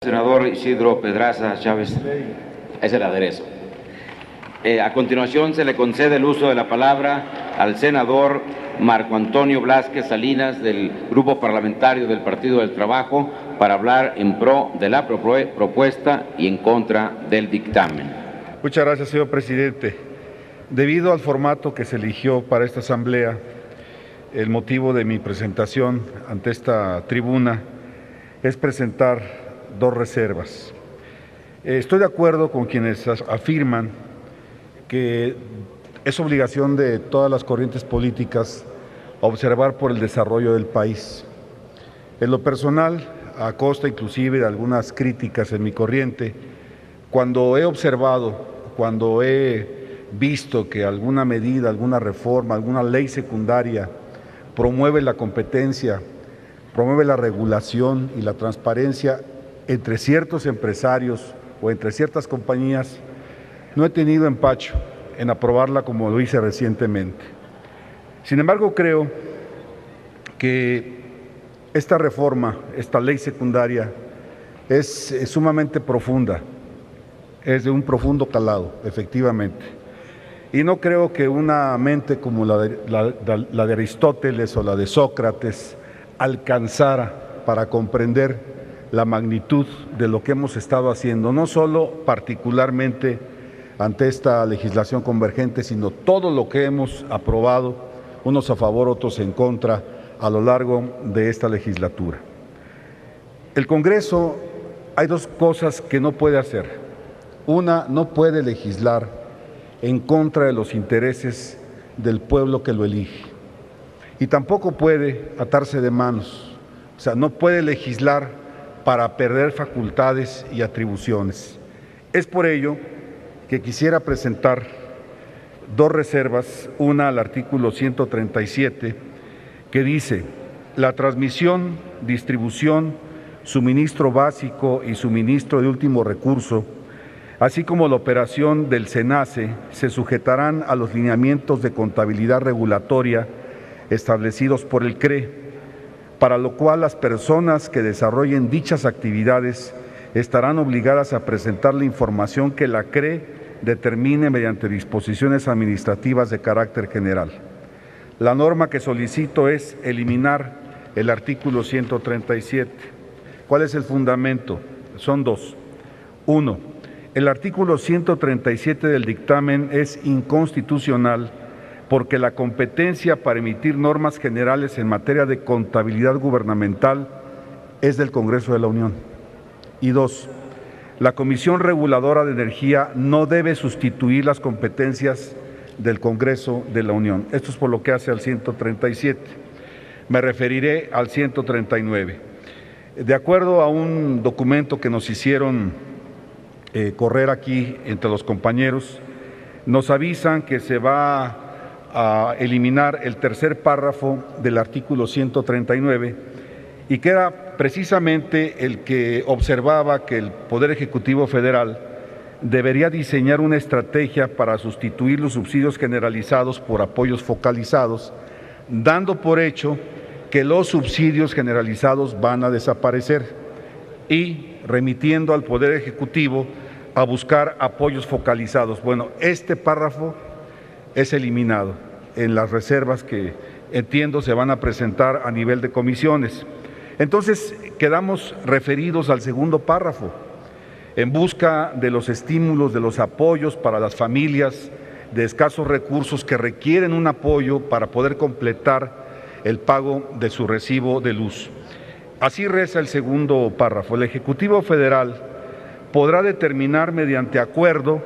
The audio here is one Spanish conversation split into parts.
Senador Isidro Pedraza Chávez. Es el aderezo. A continuación se le concede el uso de la palabra al senador Marco Antonio Blázquez Salinas del Grupo Parlamentario del Partido del Trabajo para hablar en pro de la propuesta y en contra del dictamen. Muchas gracias, señor presidente. Debido al formato que se eligió para esta asamblea, el motivo de mi presentación ante esta tribuna es presentar dos reservas. Estoy de acuerdo con quienes afirman que es obligación de todas las corrientes políticas observar por el desarrollo del país. En lo personal, a costa inclusive de algunas críticas en mi corriente, cuando he observado, cuando he visto que alguna medida, alguna reforma, alguna ley secundaria promueve la competencia, promueve la regulación y la transparencia entre ciertos empresarios o entre ciertas compañías, no he tenido empacho en aprobarla como lo hice recientemente. Sin embargo, creo que esta reforma, esta ley secundaria, es sumamente profunda, es de un profundo calado, efectivamente. Y no creo que una mente como la de Aristóteles o la de Sócrates alcanzara para comprender la magnitud de lo que hemos estado haciendo, no solo particularmente ante esta legislación convergente, sino todo lo que hemos aprobado, unos a favor, otros en contra, a lo largo de esta legislatura. El Congreso, hay dos cosas que no puede hacer. Una, no puede legislar en contra de los intereses del pueblo que lo elige. Y tampoco puede atarse de manos, o sea, no puede legislar para perder facultades y atribuciones. Es por ello que quisiera presentar dos reservas, una al artículo 137, que dice: la transmisión, distribución, suministro básico y suministro de último recurso, así como la operación del SENACE, se sujetarán a los lineamientos de contabilidad regulatoria establecidos por el CRE, para lo cual las personas que desarrollen dichas actividades estarán obligadas a presentar la información que la CRE determine mediante disposiciones administrativas de carácter general. La norma que solicito es eliminar el artículo 137. ¿Cuál es el fundamento? Son dos. Uno, el artículo 137 del dictamen es inconstitucional porque la competencia para emitir normas generales en materia de contabilidad gubernamental es del Congreso de la Unión. Y dos, la Comisión Reguladora de Energía no debe sustituir las competencias del Congreso de la Unión. Esto es por lo que hace al 137. Me referiré al 139. De acuerdo a un documento que nos hicieron correr aquí entre los compañeros, nos avisan que se va a eliminar el tercer párrafo del artículo 139 y que era precisamente el que observaba que el Poder Ejecutivo Federal debería diseñar una estrategia para sustituir los subsidios generalizados por apoyos focalizados, dando por hecho que los subsidios generalizados van a desaparecer y remitiendo al Poder Ejecutivo a buscar apoyos focalizados. Bueno, este párrafo es eliminado en las reservas que entiendo se van a presentar a nivel de comisiones. Entonces, quedamos referidos al segundo párrafo, en busca de los estímulos, de los apoyos para las familias de escasos recursos que requieren un apoyo para poder completar el pago de su recibo de luz. Así reza el segundo párrafo: el Ejecutivo Federal podrá determinar mediante acuerdo,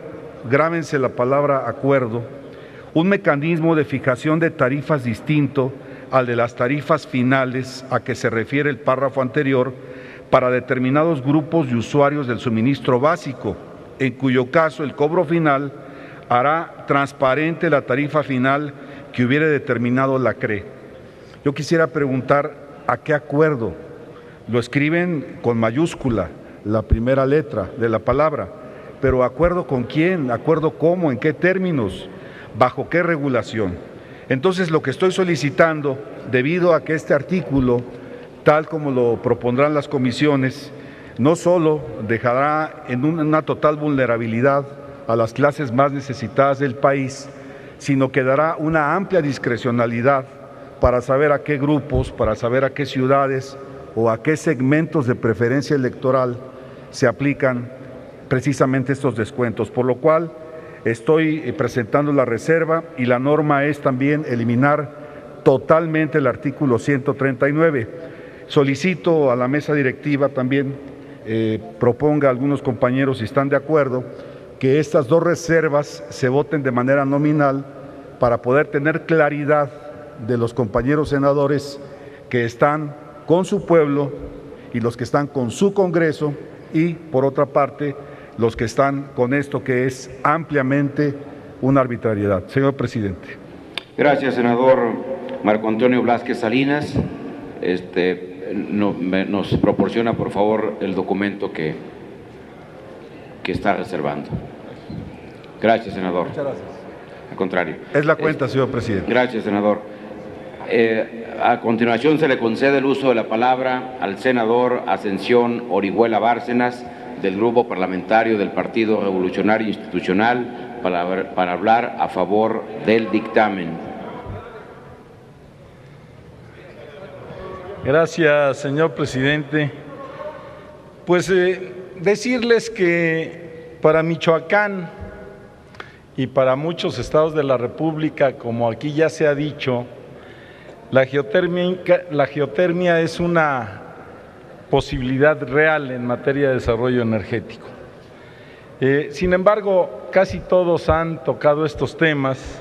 grábense la palabra acuerdo, un mecanismo de fijación de tarifas distinto al de las tarifas finales a que se refiere el párrafo anterior para determinados grupos de usuarios del suministro básico, en cuyo caso el cobro final hará transparente la tarifa final que hubiere determinado la CRE. Yo quisiera preguntar, ¿a qué acuerdo? Lo escriben con mayúscula, la primera letra de la palabra, pero ¿acuerdo con quién? ¿Acuerdo cómo? ¿En qué términos? ¿Bajo qué regulación? Entonces, lo que estoy solicitando, debido a que este artículo, tal como lo propondrán las comisiones, no solo dejará en una total vulnerabilidad a las clases más necesitadas del país, sino que dará una amplia discrecionalidad para saber a qué grupos, para saber a qué ciudades o a qué segmentos de preferencia electoral se aplican precisamente estos descuentos, por lo cual estoy presentando la reserva y la norma es también eliminar totalmente el artículo 139. Solicito a la mesa directiva también proponga a algunos compañeros, si están de acuerdo, que estas dos reservas se voten de manera nominal para poder tener claridad de los compañeros senadores que están con su pueblo y los que están con su Congreso y, por otra parte, los que están con esto que es ampliamente una arbitrariedad. Señor presidente. Gracias, senador Marco Antonio Blázquez Salinas. Nos proporciona, por favor, el documento que está reservando. Gracias, senador. Muchas gracias. Al contrario. Es la cuenta, señor presidente. Gracias, senador. A continuación se le concede el uso de la palabra al senador Ascensión Orihuela Bárcenas, del Grupo Parlamentario del Partido Revolucionario Institucional, para hablar a favor del dictamen. Gracias, señor presidente. Pues decirles que para Michoacán y para muchos estados de la República, como aquí ya se ha dicho, la geotermia es una posibilidad real en materia de desarrollo energético. Sin embargo, casi todos han tocado estos temas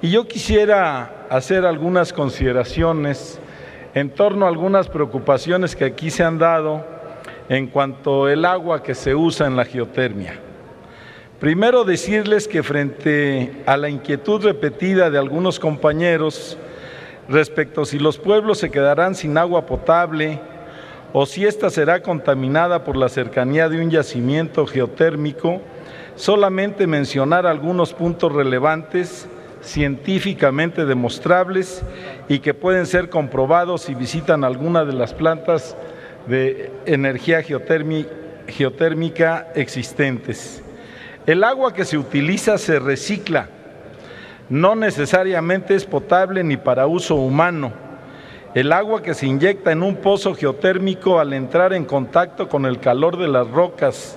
y yo quisiera hacer algunas consideraciones en torno a algunas preocupaciones que aquí se han dado en cuanto al agua que se usa en la geotermia. Primero decirles que frente a la inquietud repetida de algunos compañeros respecto a si los pueblos se quedarán sin agua potable o si ésta será contaminada por la cercanía de un yacimiento geotérmico, solamente mencionar algunos puntos relevantes, científicamente demostrables y que pueden ser comprobados si visitan alguna de las plantas de energía geotérmica existentes. El agua que se utiliza se recicla. No necesariamente es potable ni para uso humano. El agua que se inyecta en un pozo geotérmico al entrar en contacto con el calor de las rocas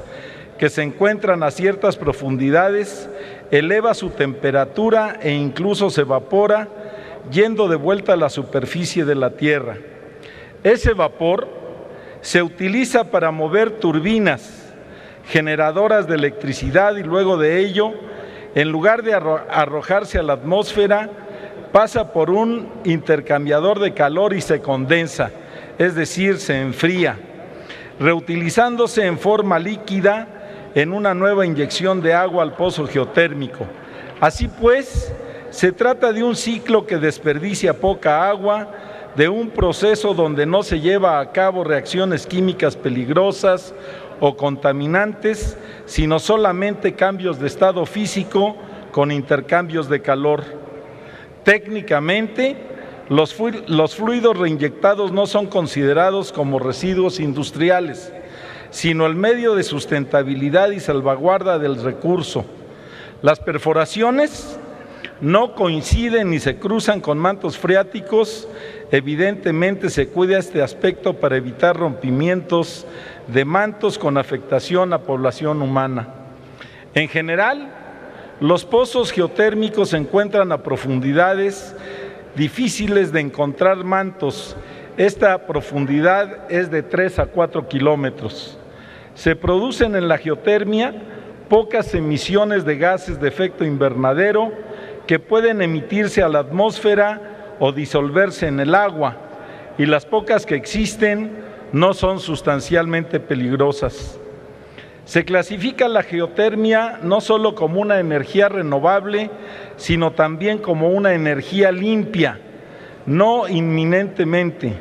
que se encuentran a ciertas profundidades, eleva su temperatura e incluso se evapora, yendo de vuelta a la superficie de la tierra. Ese vapor se utiliza para mover turbinas generadoras de electricidad y luego de ello, en lugar de arrojarse a la atmósfera, pasa por un intercambiador de calor y se condensa, es decir, se enfría, reutilizándose en forma líquida en una nueva inyección de agua al pozo geotérmico. Así pues, se trata de un ciclo que desperdicia poca agua, de un proceso donde no se lleva a cabo reacciones químicas peligrosas o contaminantes, sino solamente cambios de estado físico con intercambios de calor. Técnicamente, los fluidos reinyectados no son considerados como residuos industriales, sino el medio de sustentabilidad y salvaguarda del recurso. Las perforaciones no coinciden ni se cruzan con mantos freáticos. Evidentemente se cuida este aspecto para evitar rompimientos de mantos con afectación a población humana. En general, los pozos geotérmicos se encuentran a profundidades difíciles de encontrar mantos. Esta profundidad es de 3 a 4 kilómetros. Se producen en la geotermia pocas emisiones de gases de efecto invernadero que pueden emitirse a la atmósfera o disolverse en el agua, y las pocas que existen no son sustancialmente peligrosas. Se clasifica la geotermia no solo como una energía renovable, sino también como una energía limpia, no inminentemente.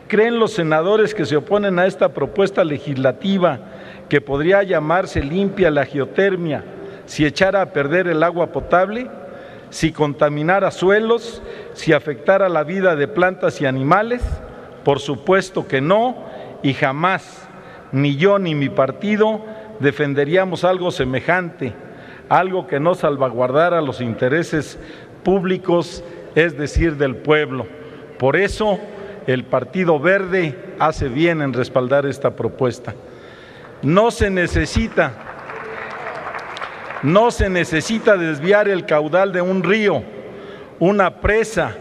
¿Creen los senadores que se oponen a esta propuesta legislativa que podría llamarse limpia la geotermia si echara a perder el agua potable? Si contaminara suelos, si afectara la vida de plantas y animales? Por supuesto que no y jamás. ni yo ni mi partido defenderíamos algo semejante, algo que no salvaguardara los intereses públicos, es decir, del pueblo. Por eso, el Partido Verde hace bien en respaldar esta propuesta. No se necesita desviar el caudal de un río, una presa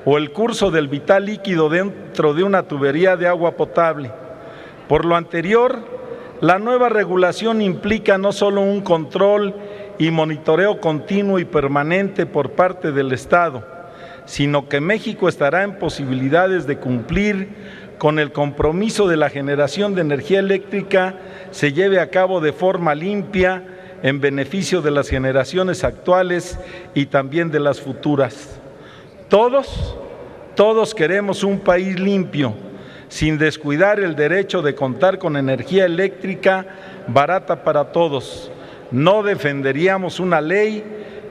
o el curso del vital líquido dentro de una tubería de agua potable. Por lo anterior, la nueva regulación implica no solo un control y monitoreo continuo y permanente por parte del Estado, sino que México estará en posibilidades de cumplir con el compromiso de la generación de energía eléctrica se lleve a cabo de forma limpia en beneficio de las generaciones actuales y también de las futuras. Todos queremos un país limpio, sin descuidar el derecho de contar con energía eléctrica barata para todos. No defenderíamos una ley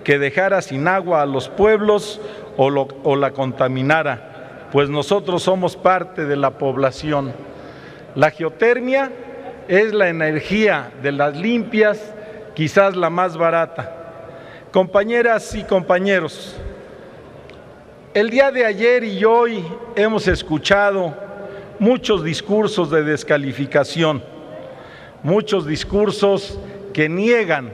que dejara sin agua a los pueblos o la contaminara, pues nosotros somos parte de la población. La geotermia es la energía de las limpias, quizás la más barata. Compañeras y compañeros, el día de ayer y hoy hemos escuchado muchos discursos de descalificación, muchos discursos que niegan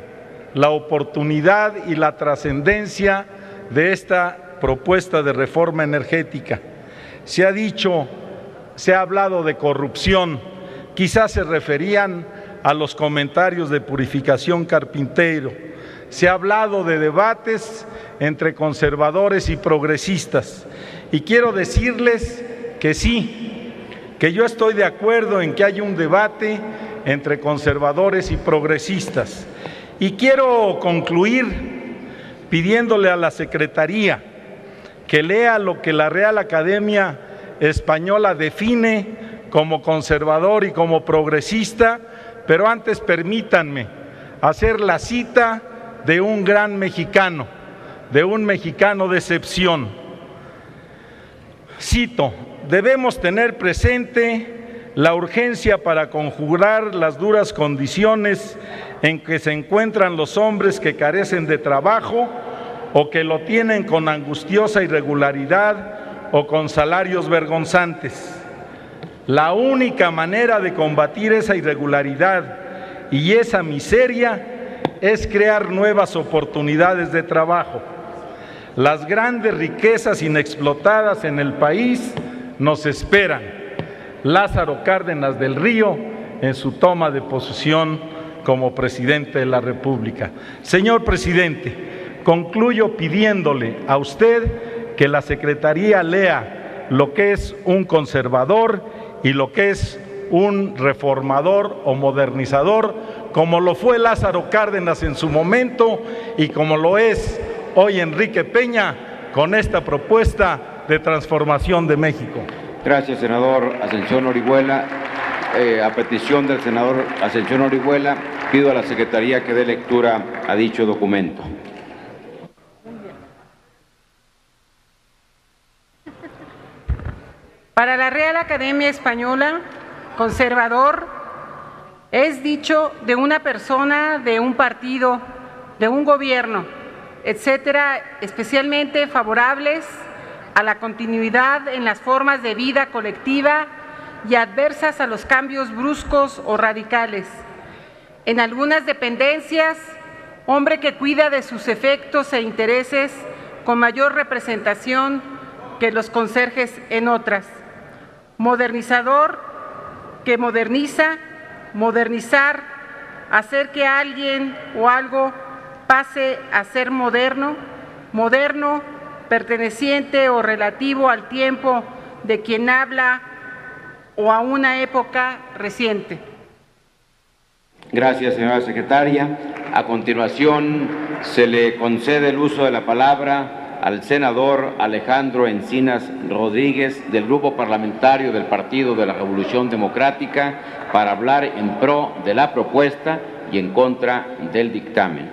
la oportunidad y la trascendencia de esta propuesta de reforma energética. Se ha hablado de corrupción, quizás se referían a los comentarios de Purificación Carpintero. Se ha hablado de debates entre conservadores y progresistas. Y quiero decirles que sí, que yo estoy de acuerdo en que haya un debate entre conservadores y progresistas. Y quiero concluir pidiéndole a la Secretaría que lea lo que la Real Academia Española define como conservador y como progresista, pero antes permítanme hacer la cita de un gran mexicano, de un mexicano de excepción. Cito: debemos tener presente la urgencia para conjurar las duras condiciones en que se encuentran los hombres que carecen de trabajo o que lo tienen con angustiosa irregularidad o con salarios vergonzantes. La única manera de combatir esa irregularidad y esa miseria es crear nuevas oportunidades de trabajo. Las grandes riquezas inexplotadas en el país nos esperan. Lázaro Cárdenas del Río, en su toma de posesión como presidente de la República. Señor presidente, concluyo pidiéndole a usted que la Secretaría lea lo que es un conservador y lo que es un reformador o modernizador, como lo fue Lázaro Cárdenas en su momento y como lo es hoy Enrique Peña con esta propuesta de transformación de México. Gracias, senador Ascensión Orihuela. A petición del senador Ascensión Orihuela, pido a la Secretaría que dé lectura a dicho documento. Para la Real Academia Española, conservador es dicho de una persona, de un partido, de un gobierno, etcétera, especialmente favorables a la continuidad en las formas de vida colectiva y adversas a los cambios bruscos o radicales. En algunas dependencias, hombre que cuida de sus efectos e intereses con mayor representación que los conserjes en otras. Modernizador que moderniza, modernizar, hacer que alguien o algo pase a ser moderno, moderno, perteneciente o relativo al tiempo de quien habla o a una época reciente. Gracias, señora secretaria. A continuación, se le concede el uso de la palabra al senador Alejandro Encinas Rodríguez, del Grupo Parlamentario del Partido de la Revolución Democrática, para hablar en pro de la propuesta y en contra del dictamen.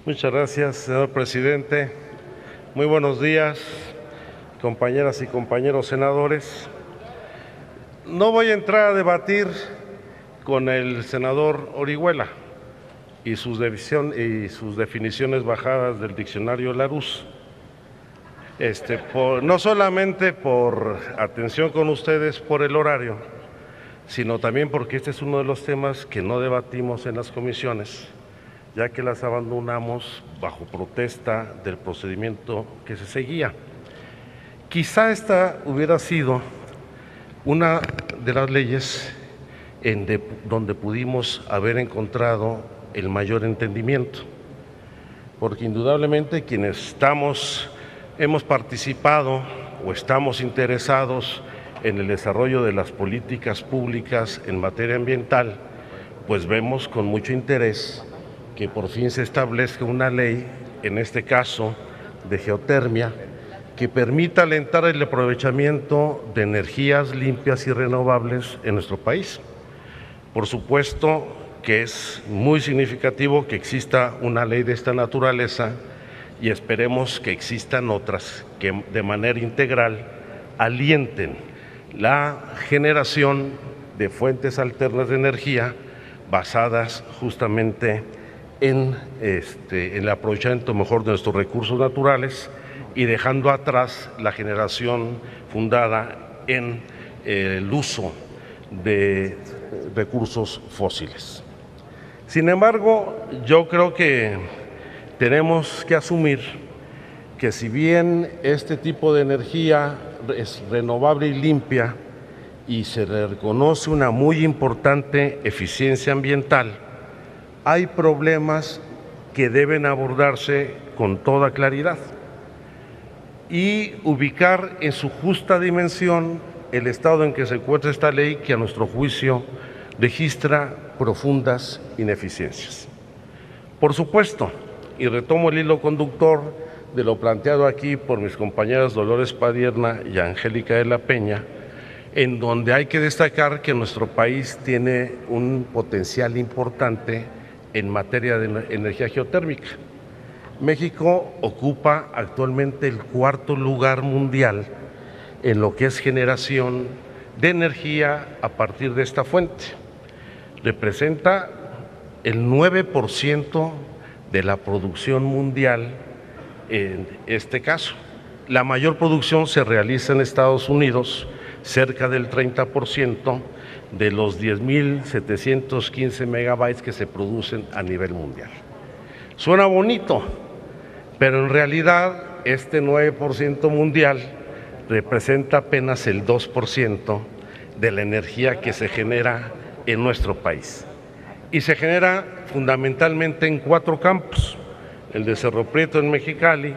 Muchas gracias, señor presidente. Muy buenos días, compañeras y compañeros senadores, no voy a entrar a debatir con el senador Orihuela y sus definiciones bajadas del diccionario Larousse. No solamente por atención con ustedes por el horario, sino también porque este es uno de los temas que no debatimos en las comisiones, ya que las abandonamos bajo protesta del procedimiento que se seguía. Quizá esta hubiera sido una de las leyes donde pudimos haber encontrado el mayor entendimiento, porque indudablemente quienes hemos participado o estamos interesados en el desarrollo de las políticas públicas en materia ambiental, pues vemos con mucho interés que por fin se establezca una ley, en este caso de geotermia, que permita alentar el aprovechamiento de energías limpias y renovables en nuestro país. Por supuesto que es muy significativo que exista una ley de esta naturaleza y esperemos que existan otras que de manera integral alienten la generación de fuentes alternas de energía basadas justamente en el aprovechamiento mejor de nuestros recursos naturales y dejando atrás la generación fundada en el uso de recursos fósiles. Sin embargo, yo creo que tenemos que asumir que si bien este tipo de energía es renovable y limpia y se le reconoce una muy importante eficiencia ambiental, hay problemas que deben abordarse con toda claridad y ubicar en su justa dimensión el estado en que se encuentra esta ley, que a nuestro juicio registra profundas ineficiencias. Por supuesto, y retomo el hilo conductor de lo planteado aquí por mis compañeras Dolores Padierna y Angélica de la Peña, en donde hay que destacar que nuestro país tiene un potencial importante en materia de energía geotérmica. México ocupa actualmente el cuarto lugar mundial en lo que es generación de energía a partir de esta fuente. Representa el 9% de la producción mundial en este caso. La mayor producción se realiza en Estados Unidos, cerca del 30% de los 10.715 megabytes que se producen a nivel mundial. Suena bonito, pero en realidad este 9% mundial representa apenas el 2% de la energía que se genera en nuestro país. Y se genera fundamentalmente en 4 campos: el de Cerro Prieto en Mexicali,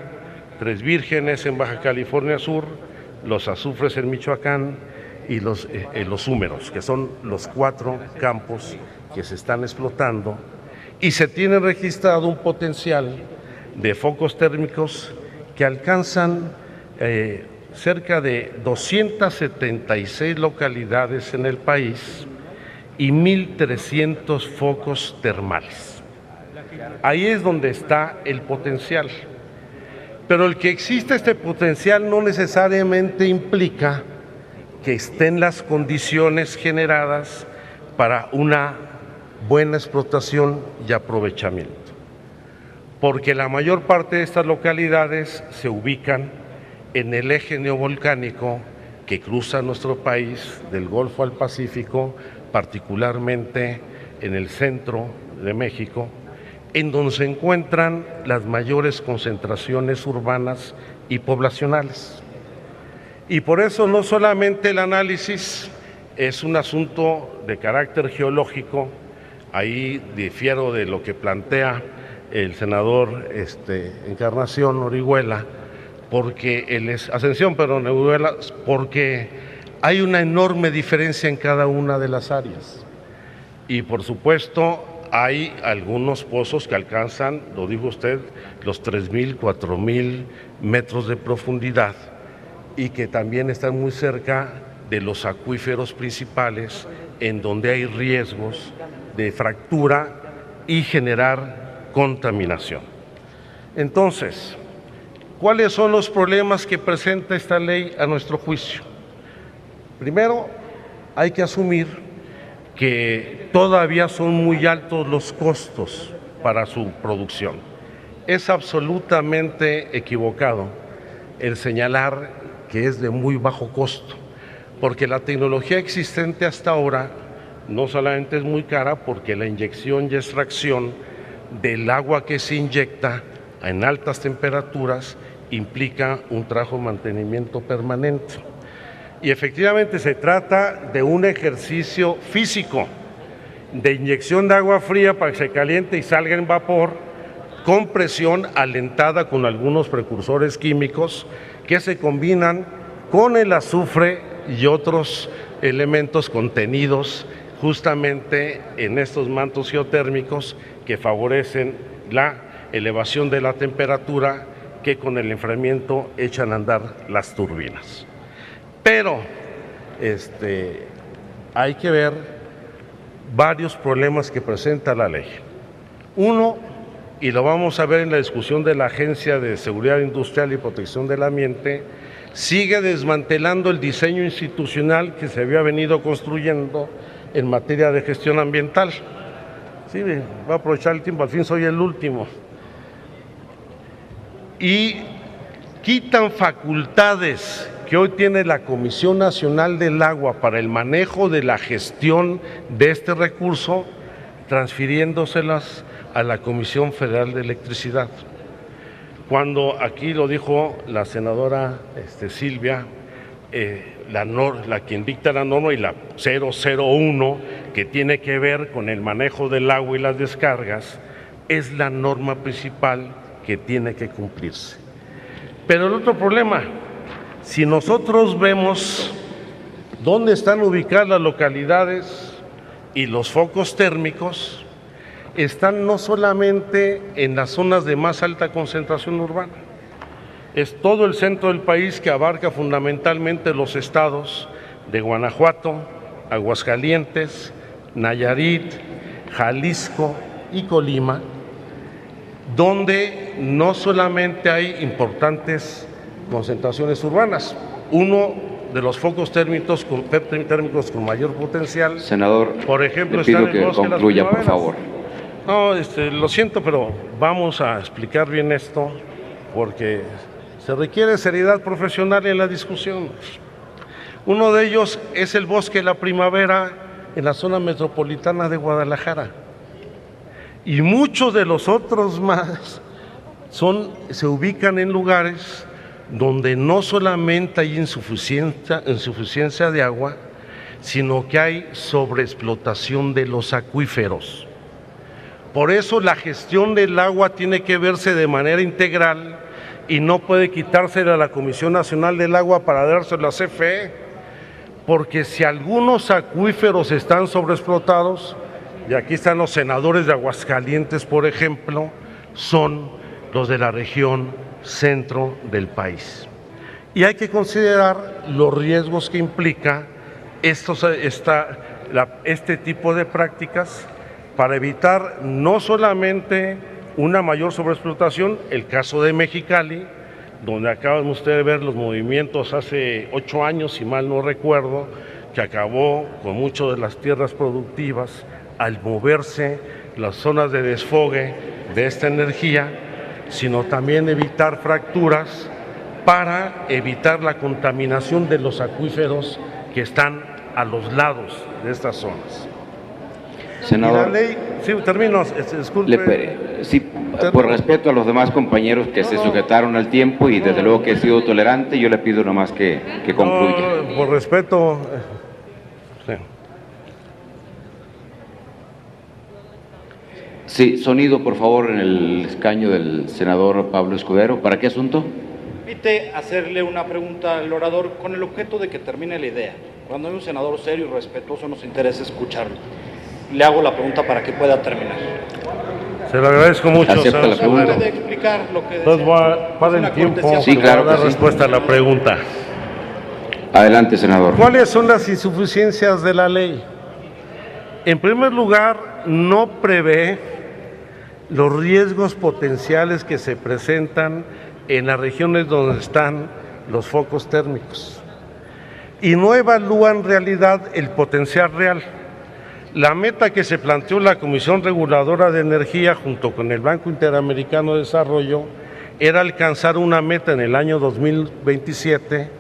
Tres Vírgenes en Baja California Sur, Los Azufres en Michoacán y los húmeros, que son los 4 campos que se están explotando, y se tiene registrado un potencial de focos térmicos que alcanzan cerca de 276 localidades en el país y 1.300 focos termales. Ahí es donde está el potencial. Pero el que exista este potencial no necesariamente implica que estén las condiciones generadas para una buena explotación y aprovechamiento. Porque la mayor parte de estas localidades se ubican en el eje neovolcánico que cruza nuestro país del Golfo al Pacífico, particularmente en el centro de México, en donde se encuentran las mayores concentraciones urbanas y poblacionales. Y por eso no solamente el análisis es un asunto de carácter geológico, ahí difiero de lo que plantea el senador Encarnación Orihuela, porque porque hay una enorme diferencia en cada una de las áreas. Y por supuesto hay algunos pozos que alcanzan, lo dijo usted, los 3.000, 4.000 metros de profundidad y que también están muy cerca de los acuíferos principales, en donde hay riesgos de fractura y generar contaminación. Entonces, ¿Cuáles son los problemas que presenta esta ley a nuestro juicio? Primero, hay que asumir que todavía son muy altos los costos para su producción. Es absolutamente equivocado el señalar que es de muy bajo costo, porque la tecnología existente hasta ahora no solamente es muy cara, porque la inyección y extracción del agua que se inyecta en altas temperaturas implica un trabajo de mantenimiento permanente. Y efectivamente se trata de un ejercicio físico de inyección de agua fría para que se caliente y salga en vapor con presión alentada con algunos precursores químicos que se combinan con el azufre y otros elementos contenidos justamente en estos mantos geotérmicos que favorecen la elevación de la temperatura que con el enfriamiento echan a andar las turbinas. Pero hay que ver varios problemas que presenta la ley. Uno, y lo vamos a ver en la discusión de la Agencia de Seguridad Industrial y Protección del Ambiente, sigue desmantelando el diseño institucional que se había venido construyendo en materia de gestión ambiental. Sí, voy a aprovechar el tiempo, al fin soy el último. Y quitan facultades que hoy tiene la Comisión Nacional del Agua para el manejo de la gestión de este recurso, transfiriéndoselas a la Comisión Federal de Electricidad. Cuando aquí lo dijo la senadora Silvia, la quien dicta la norma y la 001, que tiene que ver con el manejo del agua y las descargas, es la norma principal que tiene que cumplirse. Pero el otro problema, si nosotros vemos dónde están ubicadas las localidades y los focos térmicos, están no solamente en las zonas de más alta concentración urbana, es todo el centro del país que abarca fundamentalmente los estados de Guanajuato, Aguascalientes, Nayarit, Jalisco y Colima, donde no solamente hay importantes concentraciones urbanas. Uno de los focos térmicos con mayor potencial, senador, por ejemplo, le pido está en el que Bosque de las concluya, por Primaveras. favor. No, lo siento, pero vamos a explicar bien esto, porque se requiere seriedad profesional en la discusión. Uno de ellos es el Bosque de la Primavera en la zona metropolitana de Guadalajara. Y muchos de los otros más se ubican en lugares donde no solamente hay insuficiencia de agua, sino que hay sobreexplotación de los acuíferos. Por eso la gestión del agua tiene que verse de manera integral y no puede quitársela a la Comisión Nacional del Agua para dársela a la CFE, porque si algunos acuíferos están sobreexplotados, y aquí están los senadores de Aguascalientes, por ejemplo, son los de la región centro del país. Y hay que considerar los riesgos que implica este tipo de prácticas para evitar no solamente una mayor sobreexplotación, el caso de Mexicali, donde acaban ustedes de ver los movimientos hace 8 años, si mal no recuerdo, que acabó con mucho de las tierras productivas al moverse las zonas de desfogue de esta energía, sino también evitar fracturas para evitar la contaminación de los acuíferos que están a los lados de estas zonas. Senador, y la ley, sí, termino, disculpe. Sí, por respeto a los demás compañeros que se sujetaron al tiempo y desde luego que he sido tolerante, yo le pido nomás que concluya. No, por respeto. Sí. Sí, sonido, por favor, en el escaño del senador Pablo Escudero. ¿Para qué asunto? Permite hacerle una pregunta al orador con el objeto de que termine la idea. Cuando hay un senador serio y respetuoso nos interesa escucharlo. Le hago la pregunta para que pueda terminar. Se lo agradezco mucho. Acepta la pregunta. ¿Puede explicar lo que desea? Entonces voy a dar el tiempo Sí, claro para dar que sí. respuesta a la pregunta. Adelante, senador. ¿Cuáles son las insuficiencias de la ley? En primer lugar, no prevé los riesgos potenciales que se presentan en las regiones donde están los focos térmicos y no evalúan en realidad el potencial real. La meta que se planteó la Comisión Reguladora de Energía junto con el Banco Interamericano de Desarrollo era alcanzar una meta en el año 2027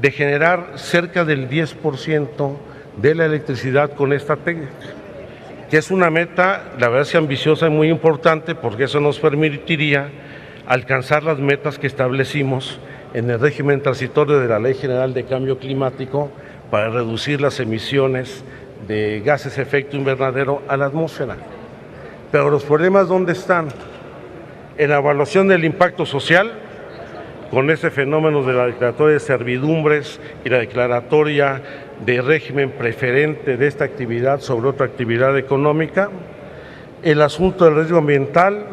de generar cerca del 10% de la electricidad con esta técnica, que es una meta, la verdad, es ambiciosa y muy importante, porque eso nos permitiría alcanzar las metas que establecimos en el régimen transitorio de la Ley General de Cambio Climático para reducir las emisiones de gases de efecto invernadero a la atmósfera. Pero los problemas, ¿dónde están? En la evaluación del impacto social, con ese fenómeno de la declaratoria de servidumbres y la declaratoria de régimen preferente de esta actividad sobre otra actividad económica, el asunto del riesgo ambiental,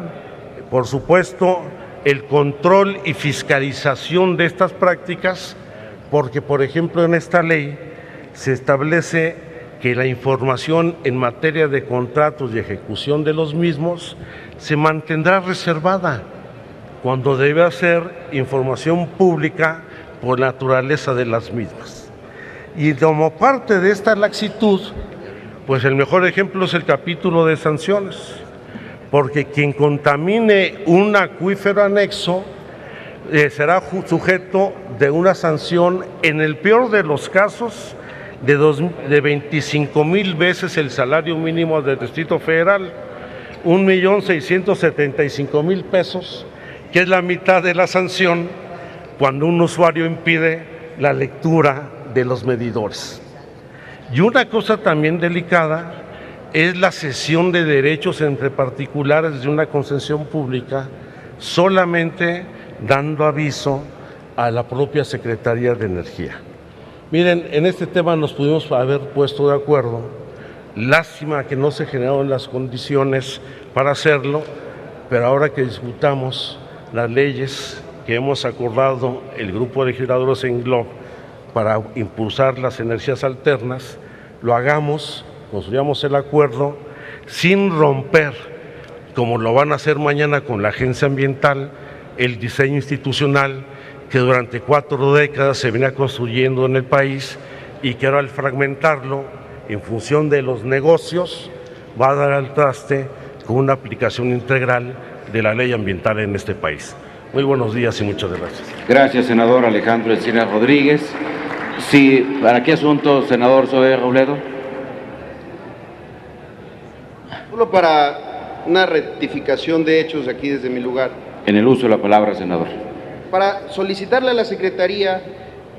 por supuesto, el control y fiscalización de estas prácticas, porque, por ejemplo, en esta ley se establece que la información en materia de contratos y ejecución de los mismos se mantendrá reservada, cuando debe ser información pública por naturaleza de las mismas. Y como parte de esta laxitud, pues el mejor ejemplo es el capítulo de sanciones, porque quien contamine un acuífero anexo será sujeto de una sanción, en el peor de los casos, de 25,000 veces el salario mínimo del Distrito Federal, 1,675,000 pesos, que es la mitad de la sanción cuando un usuario impide la lectura de los medidores. Y una cosa también delicada es la cesión de derechos entre particulares de una concesión pública, solamente dando aviso a la propia Secretaría de Energía. Miren, en este tema nos pudimos haber puesto de acuerdo. Lástima que no se generaron las condiciones para hacerlo, pero ahora que discutamos las leyes que hemos acordado el grupo de legisladores en GLOB para impulsar las energías alternas, lo hagamos, construyamos el acuerdo sin romper, como lo van a hacer mañana con la agencia ambiental, el diseño institucional que durante 4 décadas se venía construyendo en el país y que ahora, al fragmentarlo en función de los negocios, va a dar al traste con una aplicación integral de la ley ambiental en este país. Muy buenos días y muchas gracias. Gracias, senador Alejandro Encinas Rodríguez. Sí, ¿para qué asunto, senador Zoé Robledo? Solo para una rectificación de hechos aquí desde mi lugar. En el uso de la palabra, senador. Para solicitarle a la Secretaría,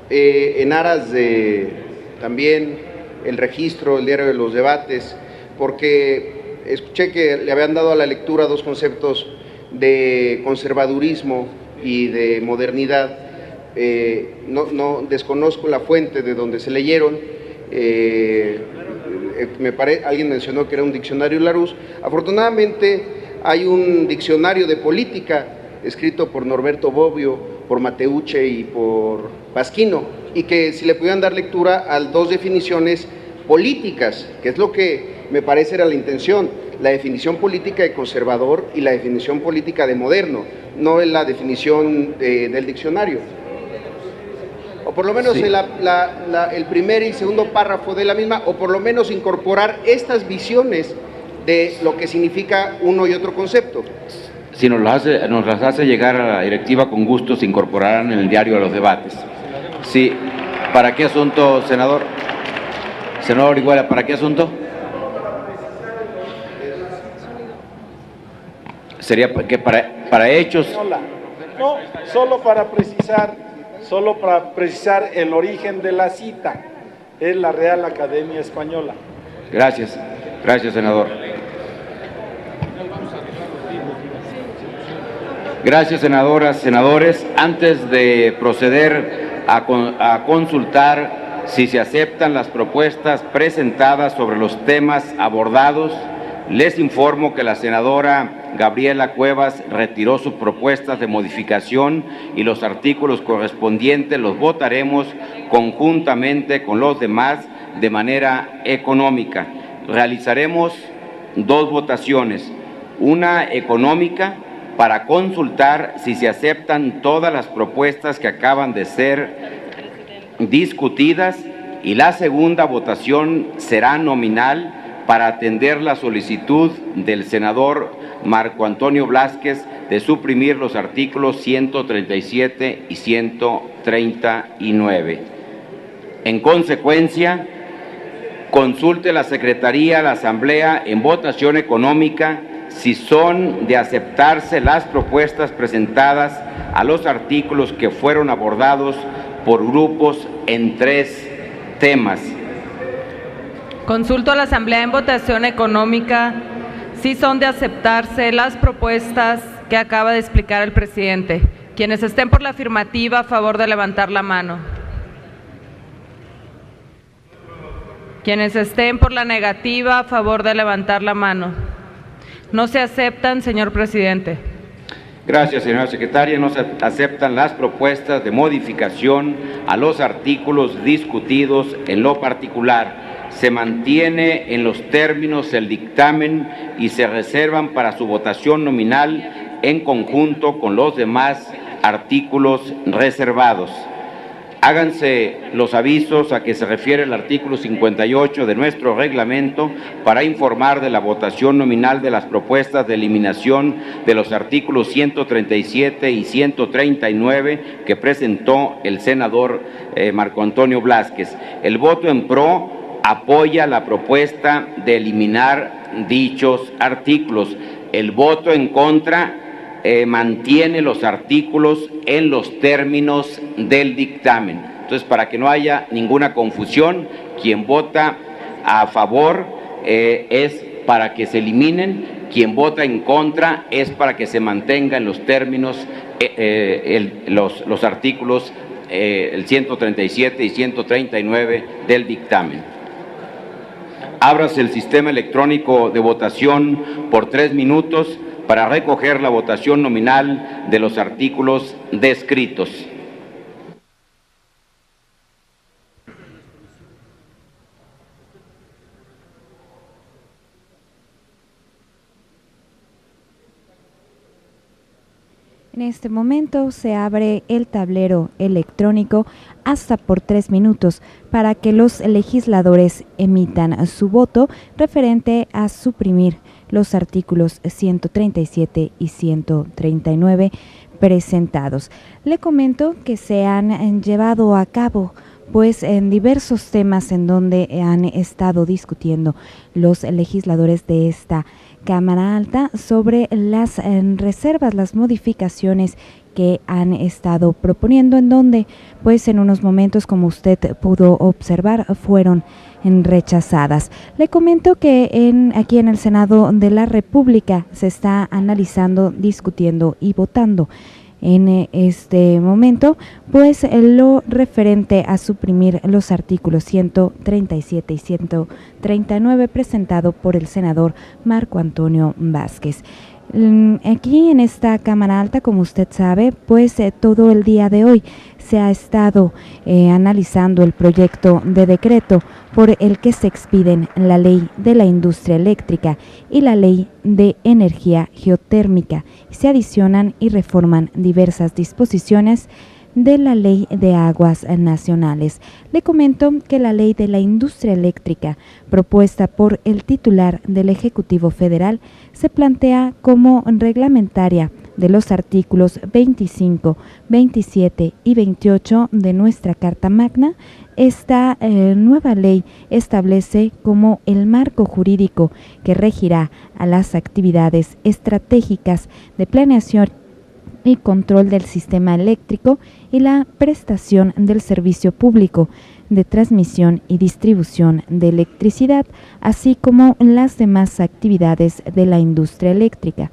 en aras de también el registro, el diario de los debates, porque escuché que le habían dado a la lectura 2 conceptos de conservadurismo y de modernidad. No desconozco la fuente de donde se leyeron. Alguien mencionó que era un diccionario Larousse. Afortunadamente hay un diccionario de política escrito por Norberto Bobbio, por Mateucci y por Pasquino, y que si le pudieran dar lectura a 2 definiciones políticas, que es lo que me parece era la intención, la definición política de conservador y la definición política de moderno, no es la definición del diccionario. O por lo menos sí. El primer y segundo párrafo de la misma, o por lo menos incorporar estas visiones de lo que significa uno y otro concepto. Si nos las hace llegar a la directiva, con gusto se incorporarán en el diario de los debates. Sí, ¿para qué asunto, senador? Senador Orihuela, ¿para qué asunto? Sería que para hechos. No, solo para precisar el origen de la cita. Es la Real Academia Española. Gracias, senador. Gracias, senadoras, senadores. Antes de proceder a consultar si se aceptan las propuestas presentadas sobre los temas abordados, les informo que la senadora Gabriela Cuevas retiró sus propuestas de modificación y los artículos correspondientes los votaremos conjuntamente con los demás de manera económica. Realizaremos 2 votaciones, una económica para consultar si se aceptan todas las propuestas que acaban de ser discutidas, y la segunda votación será nominal para atender la solicitud del senador Marco Antonio Blázquez de suprimir los artículos 137 y 139. En consecuencia, consulte la Secretaría a la Asamblea en votación económica si son de aceptarse las propuestas presentadas a los artículos que fueron abordados por grupos en 3 temas. Consulto a la Asamblea en votación económica si son de aceptarse las propuestas que acaba de explicar el presidente. Quienes estén por la afirmativa, a favor de levantar la mano. Quienes estén por la negativa, a favor de levantar la mano. No se aceptan, señor presidente. Gracias, señora secretaria. No se aceptan las propuestas de modificación a los artículos discutidos. En lo particular, se mantiene en los términos el dictamen y se reservan para su votación nominal en conjunto con los demás artículos reservados. Háganse los avisos a que se refiere el artículo 58 de nuestro reglamento para informar de la votación nominal de las propuestas de eliminación de los artículos 137 y 139 que presentó el senador Marco Antonio Blázquez. El voto en pro apoya la propuesta de eliminar dichos artículos. El voto en contra mantiene los artículos en los términos del dictamen. Entonces, para que no haya ninguna confusión, quien vota a favor es para que se eliminen, quien vota en contra es para que se mantenga en los términos los artículos el 137 y 139 del dictamen. Ábrase el sistema electrónico de votación por 3 minutos para recoger la votación nominal de los artículos descritos. En este momento se abre el tablero electrónico hasta por 3 minutos para que los legisladores emitan su voto referente a suprimir los artículos 137 y 139 presentados. Le comento que se han llevado a cabo pues en diversos temas en donde han estado discutiendo los legisladores de esta Cámara Alta sobre las reservas, las modificaciones que han estado proponiendo, en donde pues en unos momentos, como usted pudo observar, fueron rechazadas. Le comento que aquí en el Senado de la República se está analizando, discutiendo y votando en este momento pues lo referente a suprimir los artículos 137 y 139 presentado por el senador Marco Antonio Blázquez. Aquí en esta Cámara Alta, como usted sabe, pues todo el día de hoy se ha estado analizando el proyecto de decreto por el que se expiden la Ley de la Industria Eléctrica y la Ley de Energía Geotérmica. Se adicionan y reforman diversas disposiciones de la Ley de Aguas Nacionales. Le comento que la Ley de la Industria Eléctrica, propuesta por el titular del Ejecutivo Federal, se plantea como reglamentaria de los artículos 25, 27 y 28 de nuestra Carta Magna. Esta nueva ley establece como el marco jurídico que regirá a las actividades estratégicas de planeación y control del sistema eléctrico y la prestación del servicio público de transmisión y distribución de electricidad, así como las demás actividades de la industria eléctrica.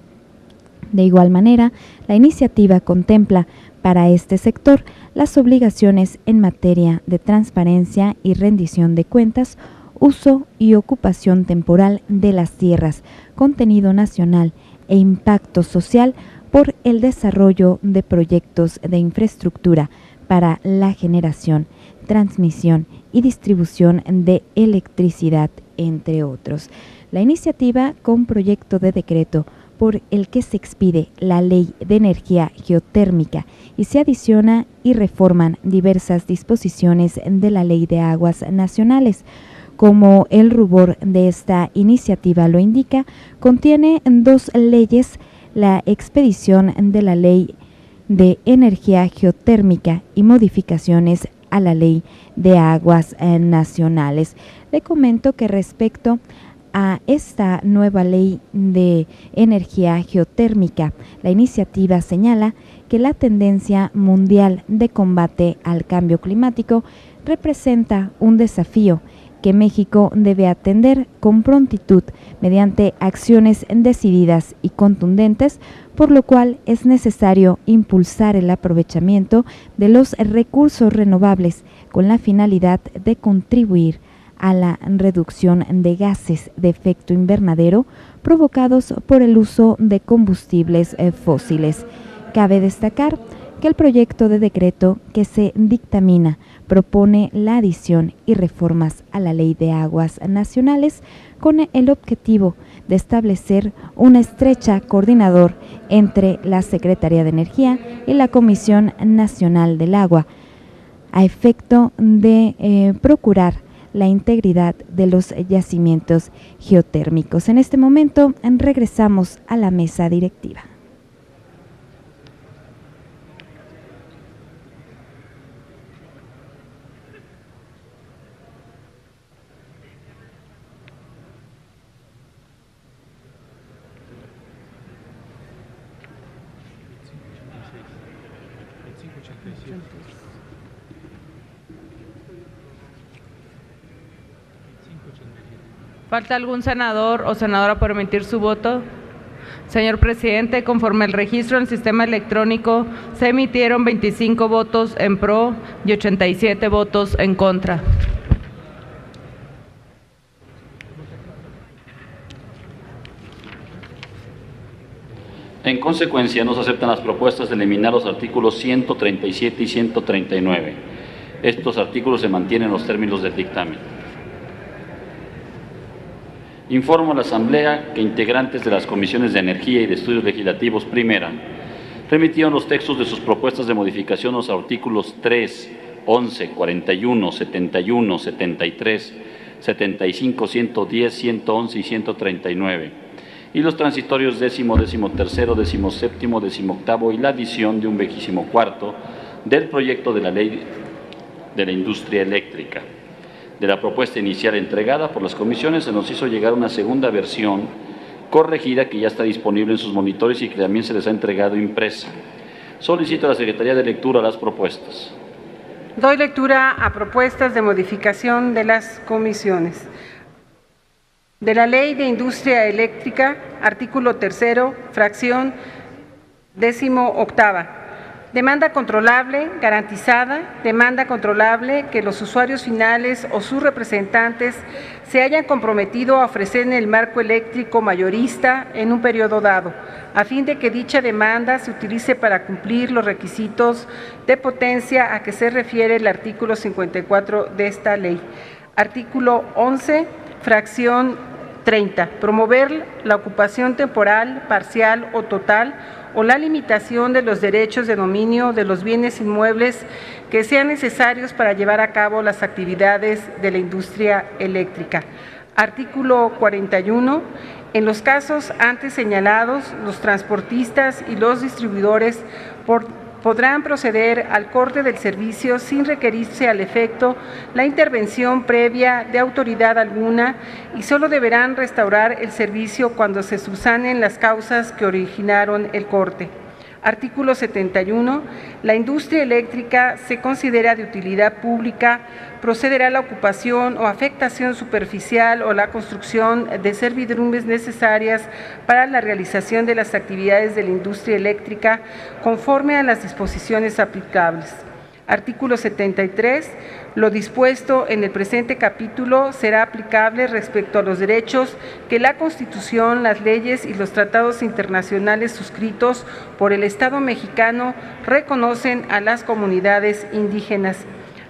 De igual manera, la iniciativa contempla para este sector las obligaciones en materia de transparencia y rendición de cuentas, uso y ocupación temporal de las tierras, contenido nacional e impacto social por el desarrollo de proyectos de infraestructura para la generación, transmisión y distribución de electricidad, entre otros. La iniciativa, con proyecto de decreto por el que se expide la Ley de Energía Geotérmica y se adiciona y reforman diversas disposiciones de la Ley de Aguas Nacionales. Como el rubor de esta iniciativa lo indica, contiene 2 leyes, la expedición de la Ley de Energía Geotérmica y modificaciones a la Ley de Aguas Nacionales. Le comento que respecto a esta nueva Ley de Energía Geotérmica, la iniciativa señala que la tendencia mundial de combate al cambio climático representa un desafío que México debe atender con prontitud mediante acciones decididas y contundentes, por lo cual es necesario impulsar el aprovechamiento de los recursos renovables con la finalidad de contribuir a la reducción de gases de efecto invernadero provocados por el uso de combustibles fósiles. Cabe destacar que el proyecto de decreto que se dictamina propone la adición y reformas a la Ley de Aguas Nacionales con el objetivo de establecer una estrecha coordinador entre la Secretaría de Energía y la Comisión Nacional del Agua, a efecto de procurar la integridad de los yacimientos geotérmicos. En este momento regresamos a la mesa directiva. ¿Falta algún senador o senadora por emitir su voto? Señor presidente, conforme al registro en el sistema electrónico, se emitieron 25 votos en pro y 87 votos en contra. En consecuencia, no se aceptan las propuestas de eliminar los artículos 137 y 139. Estos artículos se mantienen en los términos del dictamen. Informo a la Asamblea que integrantes de las Comisiones de Energía y de Estudios Legislativos Primera remitieron los textos de sus propuestas de modificación a los artículos 3, 11, 41, 71, 73, 75, 110, 111 y 139, y los transitorios 10º, 13º, 17º, 18º y la adición de un 24º del proyecto de la Ley de la Industria Eléctrica. De la propuesta inicial entregada por las comisiones se nos hizo llegar una segunda versión corregida que ya está disponible en sus monitores y que también se les ha entregado impresa. Solicito a la Secretaría de Lectura las propuestas. Doy lectura a propuestas de modificación de las comisiones. De la Ley de Industria Eléctrica, artículo 3º, fracción 18ª. Demanda controlable, garantizada, demanda controlable que los usuarios finales o sus representantes se hayan comprometido a ofrecer en el marco eléctrico mayorista en un periodo dado, a fin de que dicha demanda se utilice para cumplir los requisitos de potencia a que se refiere el artículo 54 de esta ley. Artículo 11, fracción 30. Promover la ocupación temporal, parcial o total o la limitación de los derechos de dominio de los bienes inmuebles que sean necesarios para llevar a cabo las actividades de la industria eléctrica. Artículo 41. En los casos antes señalados, los transportistas y los distribuidores podrán proceder al corte del servicio sin requerirse al efecto la intervención previa de autoridad alguna y solo deberán restaurar el servicio cuando se subsanen las causas que originaron el corte. Artículo 71. La industria eléctrica se considera de utilidad pública, procederá a la ocupación o afectación superficial o la construcción de servidumbres necesarias para la realización de las actividades de la industria eléctrica conforme a las disposiciones aplicables. Artículo 73. Lo dispuesto en el presente capítulo será aplicable respecto a los derechos que la Constitución, las leyes y los tratados internacionales suscritos por el Estado mexicano reconocen a las comunidades indígenas.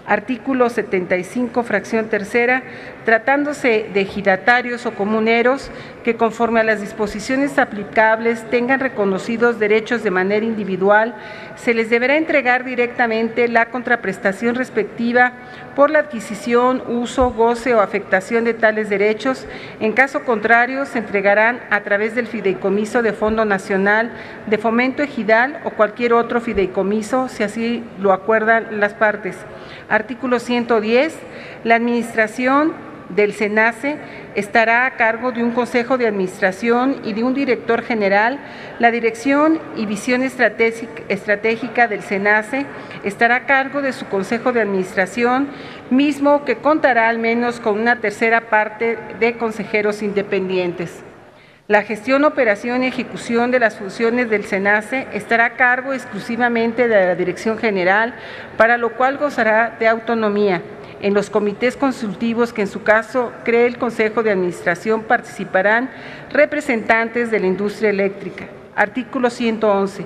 Artículo 75, fracción tercera. tratándose de ejidatarios o comuneros que conforme a las disposiciones aplicables tengan reconocidos derechos de manera individual, se les deberá entregar directamente la contraprestación respectiva por la adquisición, uso, goce o afectación de tales derechos. En caso contrario, se entregarán a través del Fideicomiso de Fondo Nacional de Fomento Ejidal o cualquier otro fideicomiso, si así lo acuerdan las partes. Artículo 110. La administración del SENACE estará a cargo de un Consejo de Administración y de un Director General. La dirección y visión estratégica del SENACE estará a cargo de su Consejo de Administración, mismo que contará al menos con una tercera parte de consejeros independientes. La gestión, operación y ejecución de las funciones del SENACE estará a cargo exclusivamente de la Dirección General, para lo cual gozará de autonomía. En los comités consultivos que en su caso cree el Consejo de Administración participarán representantes de la industria eléctrica. Artículo 111.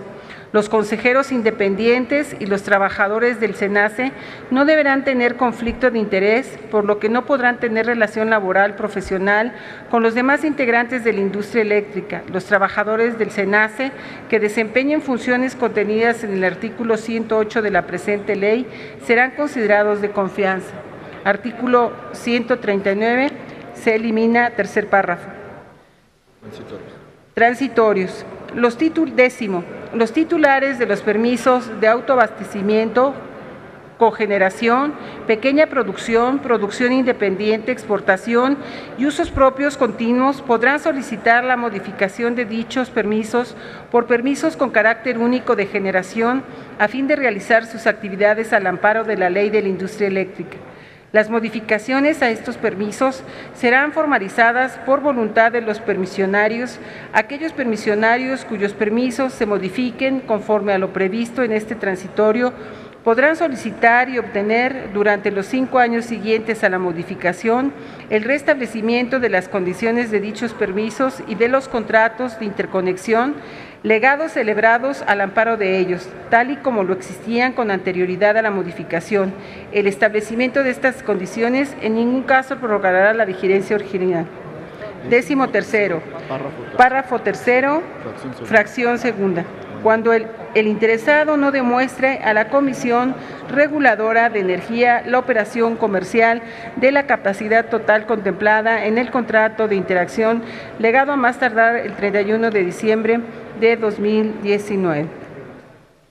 Los consejeros independientes y los trabajadores del SENACE no deberán tener conflicto de interés, por lo que no podrán tener relación laboral profesional con los demás integrantes de la industria eléctrica. Los trabajadores del SENACE que desempeñen funciones contenidas en el artículo 108 de la presente ley serán considerados de confianza. Artículo 139. Se elimina tercer párrafo. Transitorios. Décimo. Los titulares de los permisos de autoabastecimiento, cogeneración, pequeña producción, producción independiente, exportación y usos propios continuos podrán solicitar la modificación de dichos permisos por permisos con carácter único de generación a fin de realizar sus actividades al amparo de la Ley de la Industria Eléctrica. Las modificaciones a estos permisos serán formalizadas por voluntad de los permisionarios. Aquellos permisionarios cuyos permisos se modifiquen conforme a lo previsto en este transitorio podrán solicitar y obtener durante los 5 años siguientes a la modificación el restablecimiento de las condiciones de dichos permisos y de los contratos de interconexión legados celebrados al amparo de ellos, tal y como lo existían con anterioridad a la modificación. El establecimiento de estas condiciones en ningún caso prorrogará la vigencia original. 13º. Párrafo tercero, fracción segunda. Cuando el interesado no demuestre a la Comisión Reguladora de Energía la operación comercial de la capacidad total contemplada en el contrato de interacción legado a más tardar el 31 de diciembre de 2019.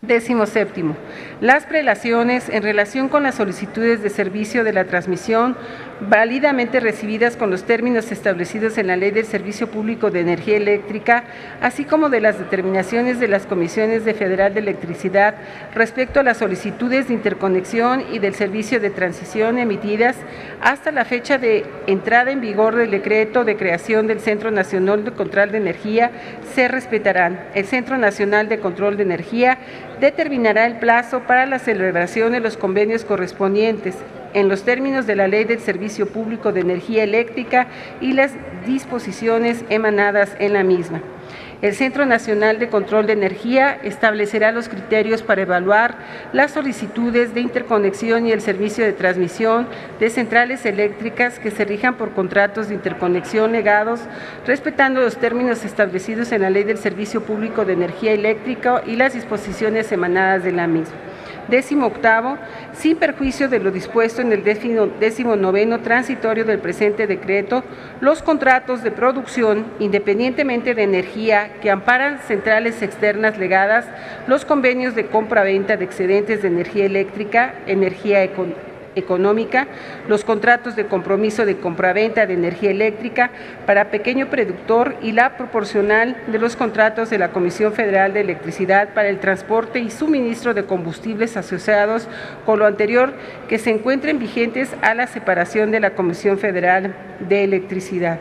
17º. Las prelaciones en relación con las solicitudes de servicio de la transmisión válidamente recibidas con los términos establecidos en la Ley del Servicio Público de Energía Eléctrica, así como de las determinaciones de las Comisiones Federal de Electricidad respecto a las solicitudes de interconexión y del servicio de transición emitidas hasta la fecha de entrada en vigor del decreto de creación del Centro Nacional de Control de Energía, se respetarán. El Centro Nacional de Control de Energía determinará el plazo para la celebración de los convenios correspondientes en los términos de la Ley del Servicio Público de Energía Eléctrica y las disposiciones emanadas en la misma. El Centro Nacional de Control de Energía establecerá los criterios para evaluar las solicitudes de interconexión y el servicio de transmisión de centrales eléctricas que se rijan por contratos de interconexión legados, respetando los términos establecidos en la Ley del Servicio Público de Energía Eléctrica y las disposiciones emanadas de la misma. 18º. Sin perjuicio de lo dispuesto en el 19º transitorio del presente decreto, los contratos de producción, independientemente de energía, que amparan centrales externas legadas, los convenios de compra-venta de excedentes de energía eléctrica, energía económica, los contratos de compromiso de compraventa de energía eléctrica para pequeño productor y la proporcional de los contratos de la Comisión Federal de Electricidad para el transporte y suministro de combustibles asociados con lo anterior que se encuentren vigentes a la separación de la Comisión Federal de Electricidad.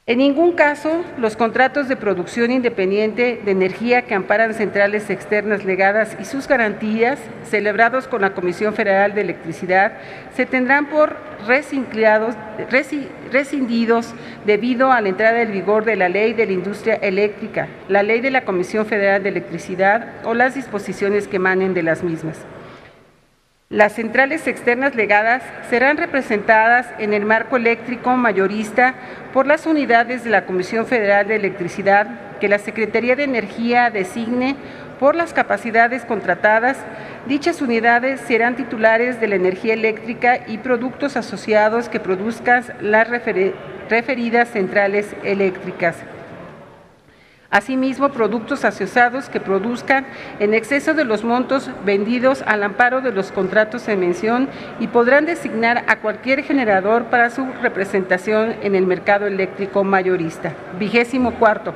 En ningún caso, los contratos de producción independiente de energía que amparan centrales externas legadas y sus garantías, celebrados con la Comisión Federal de Electricidad, se tendrán por rescindidos debido a la entrada en vigor de la Ley de la Industria Eléctrica, la Ley de la Comisión Federal de Electricidad o las disposiciones que emanen de las mismas. Las centrales externas legadas serán representadas en el marco eléctrico mayorista por las unidades de la Comisión Federal de Electricidad que la Secretaría de Energía designe por las capacidades contratadas. Dichas unidades serán titulares de la energía eléctrica y productos asociados que produzcan las referidas centrales eléctricas. Asimismo, productos asociados que produzcan en exceso de los montos vendidos al amparo de los contratos en mención y podrán designar a cualquier generador para su representación en el mercado eléctrico mayorista. 24.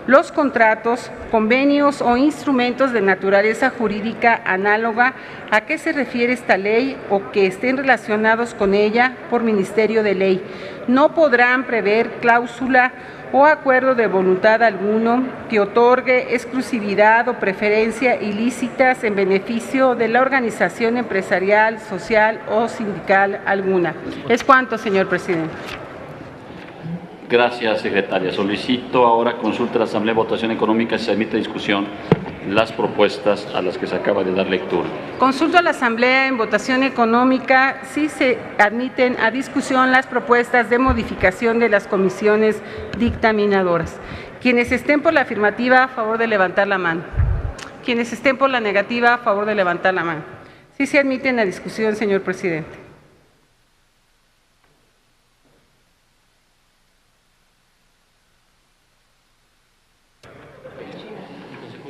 Los contratos, convenios o instrumentos de naturaleza jurídica análoga a que se refiere esta ley o que estén relacionados con ella por Ministerio de Ley no podrán prever cláusula o acuerdo de voluntad alguno que otorgue exclusividad o preferencia ilícitas en beneficio de la organización empresarial, social o sindical alguna. Es cuanto, señor presidente. Gracias, secretaria. Solicito ahora consulta a la Asamblea de Votación Económica si se admite discusión las propuestas a las que se acaba de dar lectura. Consulto a la Asamblea en votación económica si se admiten a discusión las propuestas de modificación de las comisiones dictaminadoras. Quienes estén por la afirmativa, a favor de levantar la mano. Quienes estén por la negativa, a favor de levantar la mano. Sí se admiten a discusión, señor presidente.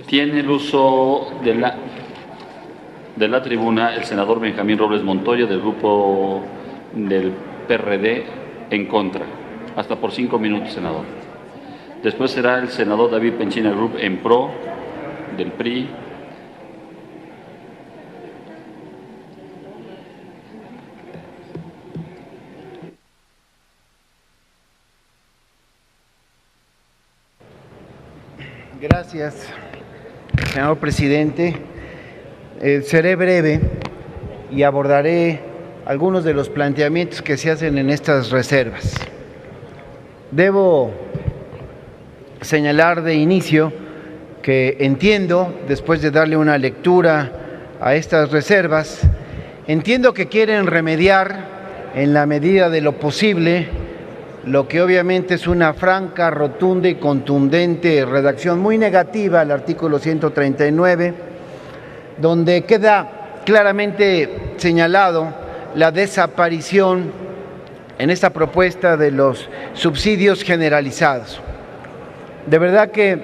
Tiene el uso de la tribuna el senador Benjamín Robles Montoya del grupo del PRD en contra. Hasta por 5 minutos, senador. Después será el senador David Penchina Group en pro del PRI. Gracias, señor presidente. Seré breve y abordaré algunos de los planteamientos que se hacen en estas reservas. Debo señalar de inicio que entiendo, después de darle una lectura a estas reservas, entiendo que quieren remediar en la medida de lo posible lo que obviamente es una franca, rotunda y contundente redacción muy negativa al artículo 139, donde queda claramente señalado la desaparición en esta propuesta de los subsidios generalizados. De verdad que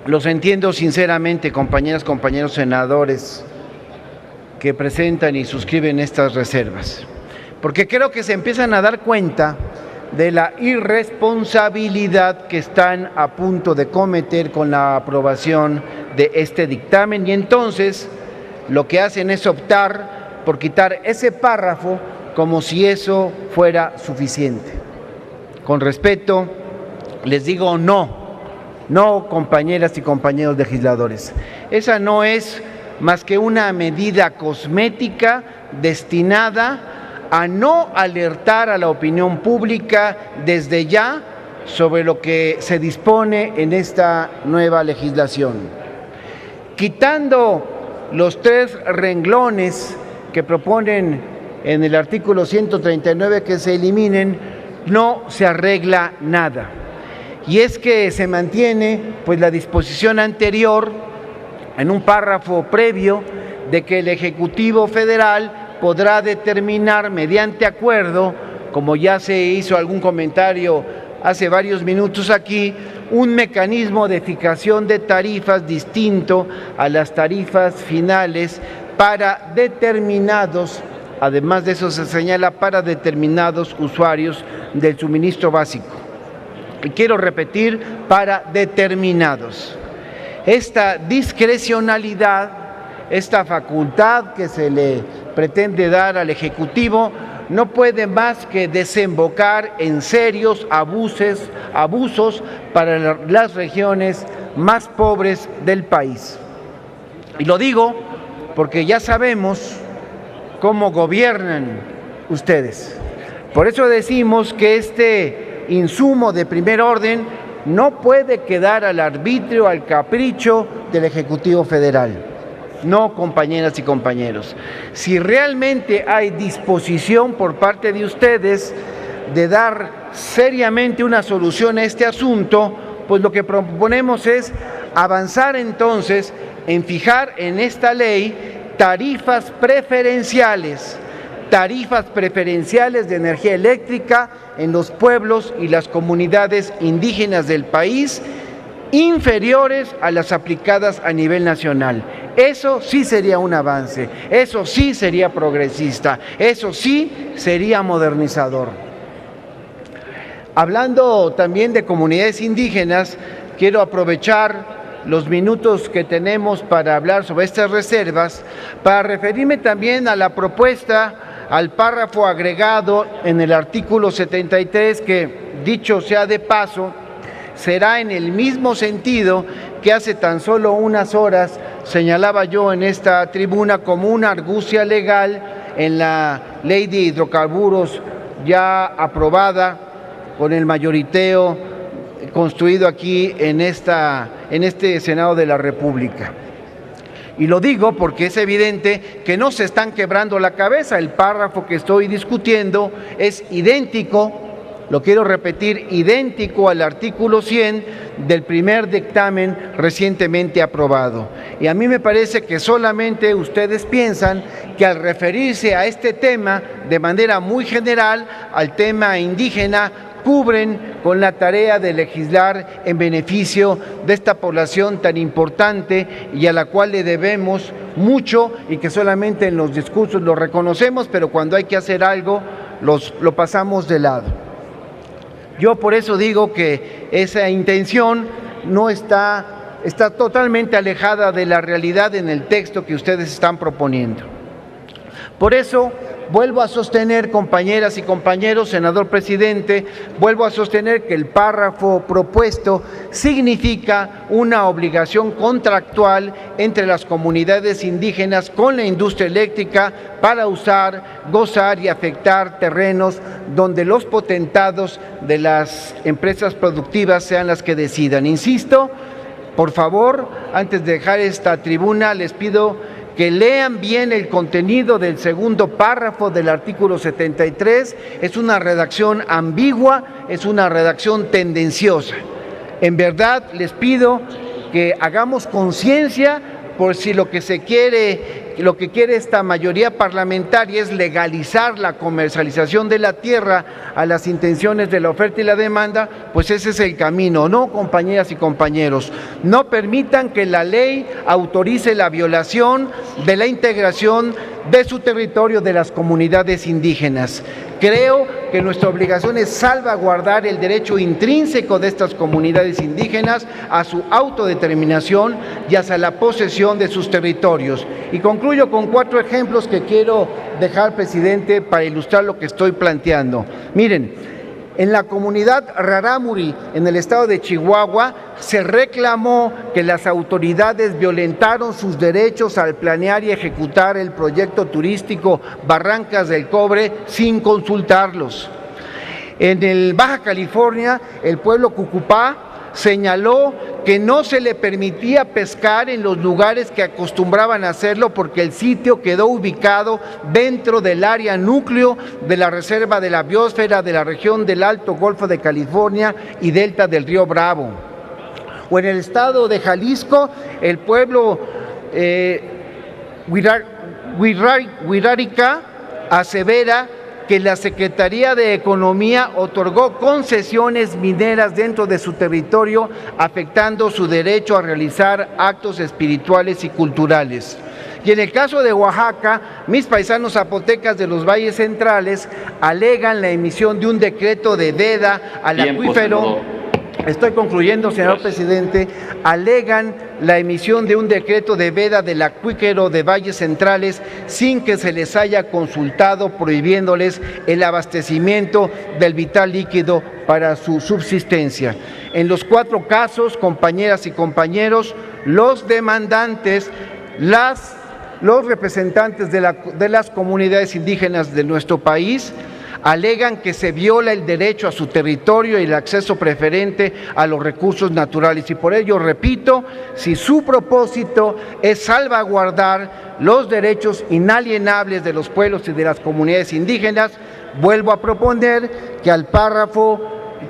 los entiendo sinceramente, compañeras, compañeros senadores que presentan y suscriben estas reservas, porque creo que se empiezan a dar cuenta de la irresponsabilidad que están a punto de cometer con la aprobación de este dictamen, y entonces lo que hacen es optar por quitar ese párrafo como si eso fuera suficiente. Con respeto, les digo no, compañeras y compañeros legisladores. Esa no es más que una medida cosmética destinada a no alertar a la opinión pública desde ya sobre lo que se dispone en esta nueva legislación. Quitando los 3 renglones que proponen en el artículo 139 que se eliminen, no se arregla nada. Y es que se mantiene pues la disposición anterior en un párrafo previo de que el Ejecutivo Federal podrá determinar mediante acuerdo, como ya se hizo algún comentario hace varios minutos aquí, un mecanismo de fijación de tarifas distinto a las tarifas finales para determinados, además de eso se señala, para determinados usuarios del suministro básico. Y quiero repetir, para determinados. Esta discrecionalidad, esta facultad que se le pretende dar al Ejecutivo, no puede más que desembocar en serios abusos para las regiones más pobres del país. Y lo digo porque ya sabemos cómo gobiernan ustedes. Por eso decimos que este insumo de primer orden no puede quedar al arbitrio, al capricho del Ejecutivo Federal. No, compañeras y compañeros. Si realmente hay disposición por parte de ustedes de dar seriamente una solución a este asunto, pues lo que proponemos es avanzar entonces en fijar en esta ley tarifas preferenciales de energía eléctrica en los pueblos y las comunidades indígenas del país, inferiores a las aplicadas a nivel nacional. Eso sí sería un avance, eso sí sería progresista, eso sí sería modernizador. Hablando también de comunidades indígenas, quiero aprovechar los minutos que tenemos para hablar sobre estas reservas, para referirme también a la propuesta, al párrafo agregado en el artículo 73, que, dicho sea de paso, será en el mismo sentido que hace tan solo unas horas señalaba yo en esta tribuna como una argucia legal en la ley de hidrocarburos ya aprobada con el mayoriteo construido aquí en este Senado de la República. Y lo digo porque es evidente que no se están quebrando la cabeza. El párrafo que estoy discutiendo es idéntico, lo quiero repetir, idéntico al artículo 100 del primer dictamen recientemente aprobado. Y a mí me parece que solamente ustedes piensan que al referirse a este tema de manera muy general, al tema indígena, cubren con la tarea de legislar en beneficio de esta población tan importante y a la cual le debemos mucho y que solamente en los discursos lo reconocemos, pero cuando hay que hacer algo lo pasamos de lado. Yo por eso digo que esa intención no está totalmente alejada de la realidad en el texto que ustedes están proponiendo. Por eso vuelvo a sostener, compañeras y compañeros, senador presidente, vuelvo a sostener que el párrafo propuesto significa una obligación contractual entre las comunidades indígenas con la industria eléctrica para usar, gozar y afectar terrenos donde los potentados de las empresas productivas sean las que decidan. Insisto, por favor, antes de dejar esta tribuna, les pido que lean bien el contenido del segundo párrafo del artículo 73, es una redacción ambigua, es una redacción tendenciosa. En verdad les pido que hagamos conciencia por si lo que quiere esta mayoría parlamentaria es legalizar la comercialización de la tierra a las intenciones de la oferta y la demanda, pues ese es el camino. No, compañeras y compañeros, no permitan que la ley autorice la violación de la integración de su territorio de las comunidades indígenas. Creo que nuestra obligación es salvaguardar el derecho intrínseco de estas comunidades indígenas a su autodeterminación y hacia la posesión de sus territorios. Y concluyo con 4 ejemplos que quiero dejar, presidente, para ilustrar lo que estoy planteando. Miren, en la comunidad Rarámuri, en el estado de Chihuahua, se reclamó que las autoridades violentaron sus derechos al planear y ejecutar el proyecto turístico Barrancas del Cobre sin consultarlos. En el Baja California, el pueblo Cucupá señaló que no se le permitía pescar en los lugares que acostumbraban a hacerlo porque el sitio quedó ubicado dentro del área núcleo de la Reserva de la Biosfera de la región del Alto Golfo de California y delta del río Bravo. O en el estado de Jalisco, el pueblo Huirrárica asevera que la Secretaría de Economía otorgó concesiones mineras dentro de su territorio, afectando su derecho a realizar actos espirituales y culturales. Y en el caso de Oaxaca, mis paisanos zapotecas de los valles centrales alegan la emisión de un decreto de veda al acuífero. Estoy concluyendo, señor presidente. Alegan la emisión de un decreto de veda del acuífero de valles centrales sin que se les haya consultado, prohibiéndoles el abastecimiento del vital líquido para su subsistencia. En los 4 casos, compañeras y compañeros, los demandantes, los representantes de las comunidades indígenas de nuestro país alegan que se viola el derecho a su territorio y el acceso preferente a los recursos naturales. Y por ello, repito, si su propósito es salvaguardar los derechos inalienables de los pueblos y de las comunidades indígenas, vuelvo a proponer que al párrafo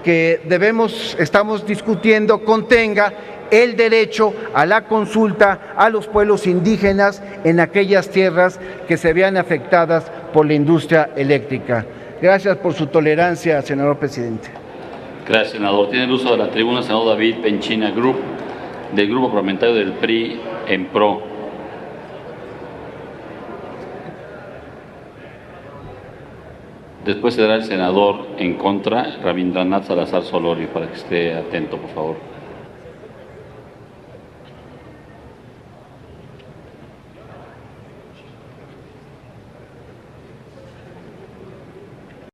que estamos discutiendo contenga el derecho a la consulta a los pueblos indígenas en aquellas tierras que se vean afectadas por la industria eléctrica. Gracias por su tolerancia, senador presidente. Gracias, senador. Tiene el uso de la tribuna el senador David Penchina Group, del Grupo Parlamentario del PRI en PRO. Después se dará el senador en contra, Rabindranath Salazar Solorio, para que esté atento, por favor.